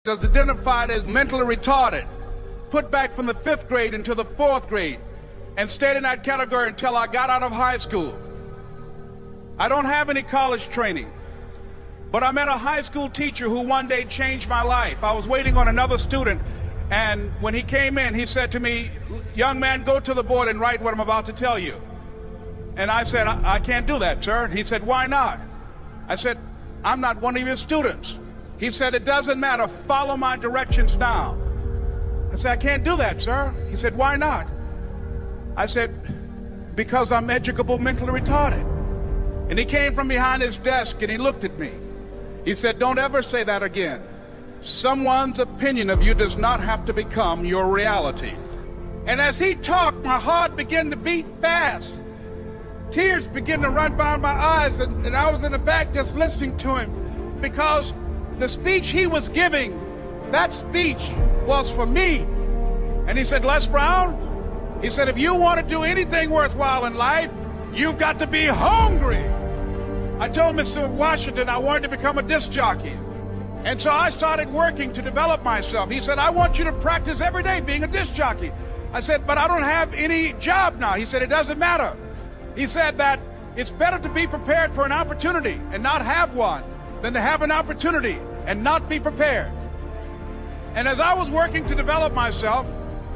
was identified as mentally retarded, put back from the 5th grade into the 4th grade, and stayed in that category until I got out of high school. I don't have any college training, but I met a high school teacher who one day changed my life. I was waiting on another student, and when he came in, he said to me, "Young man, go to the board and write what I'm about to tell you." And I said, I can't do that, sir. He said, "Why not?" I said, "I'm not one of your students." He said, "It doesn't matter. Follow my directions now." I said, "I can't do that, sir." He said, "Why not?" I said, "Because I'm educable mentally retarded." And he came from behind his desk and he looked at me. He said, "Don't ever say that again. Someone's opinion of you does not have to become your reality." And as he talked, my heart began to beat fast. Tears began to run down my eyes, and I was in the back just listening to him, because the speech he was giving, that speech was for me. And he said, "Les Brown," he said, "if you want to do anything worthwhile in life, you've got to be hungry." I told Mr. Washington I wanted to become a disc jockey. And so I started working to develop myself. He said, "I want you to practice every day being a disc jockey." I said, "But I don't have any job now." He said, "It doesn't matter." He said that it's better to be prepared for an opportunity and not have one than to have an opportunity and not be prepared. And as I was working to develop myself,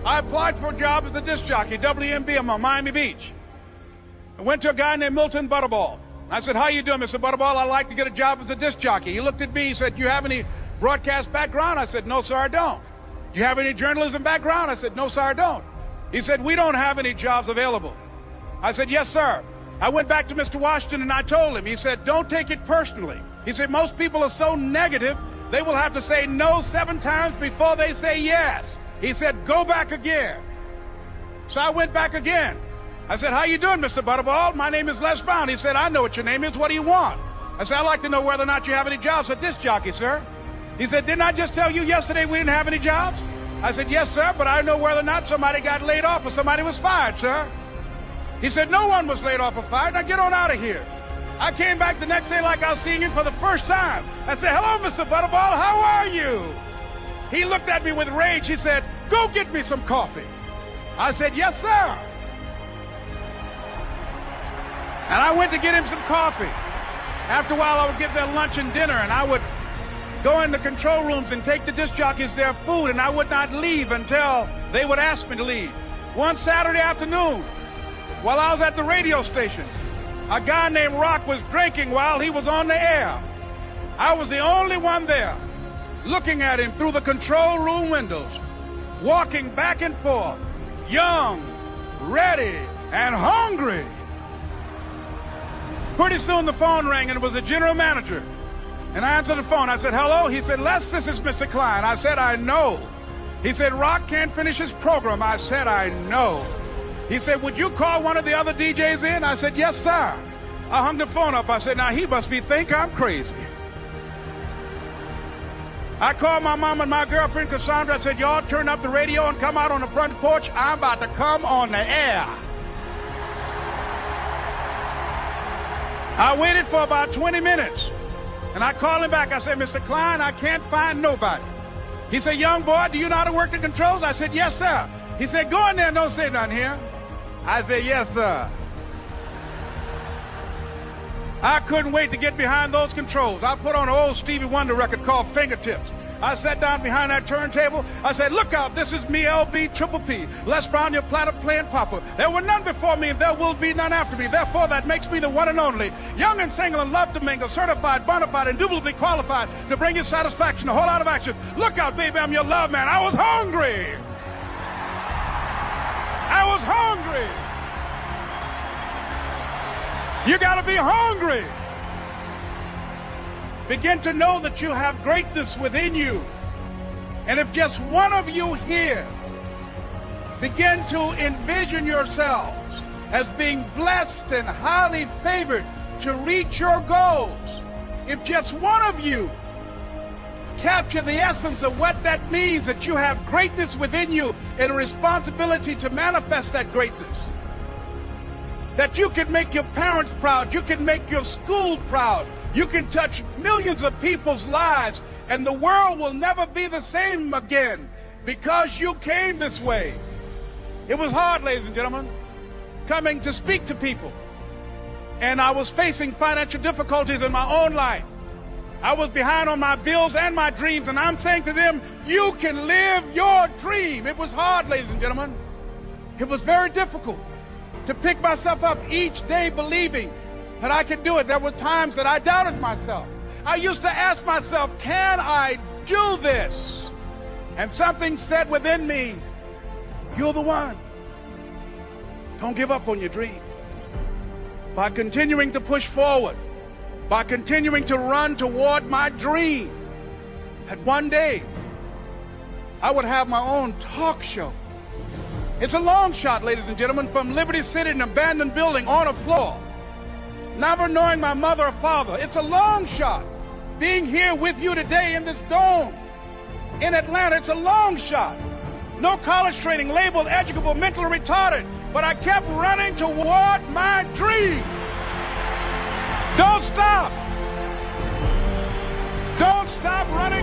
I applied for a job as a disc jockey, WMB, on Miami Beach. I went to a guy named Milton Butterball. I said, "How you doing, Mr. Butterball? I'd like to get a job as a disc jockey." He looked at me, he said, "You have any broadcast background?" I said, "No, sir, I don't." "You have any journalism background?" I said, "No, sir, I don't." He said, "We don't have any jobs available." I said, "Yes, sir." I went back to Mr. Washington and I told him. He said, "Don't take it personally." He said, "Most people are so negative, they will have to say no 7 times before they say yes." He said, "Go back again." So I went back again. I said, "How you doing, Mr. Butterball? My name is Les Brown." He said, "I know what your name is. What do you want?" I said, "I'd like to know whether or not you have any jobs as a disc jockey, sir." He said, "Didn't I just tell you yesterday we didn't have any jobs?" I said, "Yes, sir, but I know whether or not somebody got laid off or somebody was fired, sir." He said, "No one was laid off or fired. Now get on out of here." I came back the next day like I was seeing him for the first time. I said, "Hello, Mr. Butterball, how are you?" He looked at me with rage. He said, "Go get me some coffee." I said, "Yes, sir." And I went to get him some coffee. After a while, I would get their lunch and dinner, and I would go in the control rooms and take the disc jockeys their food, and I would not leave until they would ask me to leave. One Saturday afternoon, while I was at the radio station, a guy named Rock was drinking while he was on the air. I was the only one there, looking at him through the control room windows, walking back and forth, young, ready, and hungry. Pretty soon the phone rang, and it was the general manager. And I answered the phone. I said, "Hello?" He said, "Les, this is Mr. Klein." I said, "I know." He said, "Rock can't finish his program." I said, "I know." He said, "Would you call one of the other DJs in?" I said, "Yes, sir." I hung the phone up. I said, "Now he must think I'm crazy." I called my mom and my girlfriend, Cassandra. I said, "Y'all turn up the radio and come out on the front porch. I'm about to come on the air." I waited for about 20 minutes, and I called him back. I said, "Mr. Klein, I can't find nobody." He said, "Young boy, do you know how to work the controls?" I said, "Yes, sir." He said, "Go in there and don't say nothing here." I said, "Yes, sir." I couldn't wait to get behind those controls. I put on an old Stevie Wonder record called Fingertips. I sat down behind that turntable. I said, "Look out, this is me, LB Triple P, Les Brown, your platter playing papa. There were none before me, and there will be none after me. Therefore, that makes me the one and only. Young and single and love to mingle, certified, bona fide, indubitably qualified to bring you satisfaction, a whole lot of action. Look out, baby, I'm your love man." I was hungry. I was hungry. You got to be hungry. Begin to know that you have greatness within you. And if just one of you here begin to envision yourselves as being blessed and highly favored to reach your goals, if just one of you capture the essence of what that means, that you have greatness within you and a responsibility to manifest that greatness, that you can make your parents proud, you can make your school proud, you can touch millions of people's lives And the world will never be the same again because you came this way. It was hard, ladies and gentlemen, coming to speak to people. And I was facing financial difficulties in my own life. I was behind on my bills and my dreams, and I'm saying to them, you can live your dream. It was hard, ladies and gentlemen. It was very difficult to pick myself up each day believing that I could do it. There were times that I doubted myself. I used to ask myself, can I do this? And something said within me, you're the one. Don't give up on your dream. By continuing to push forward, by continuing to run toward my dream, that one day I would have my own talk show. It's a long shot, ladies and gentlemen, from Liberty City, an abandoned building on a floor, never knowing my mother or father. It's a long shot. Being here with you today in this dome in Atlanta, it's a long shot. No college training, labeled educable, mentally retarded, but I kept running toward my dream. Don't stop. Don't stop running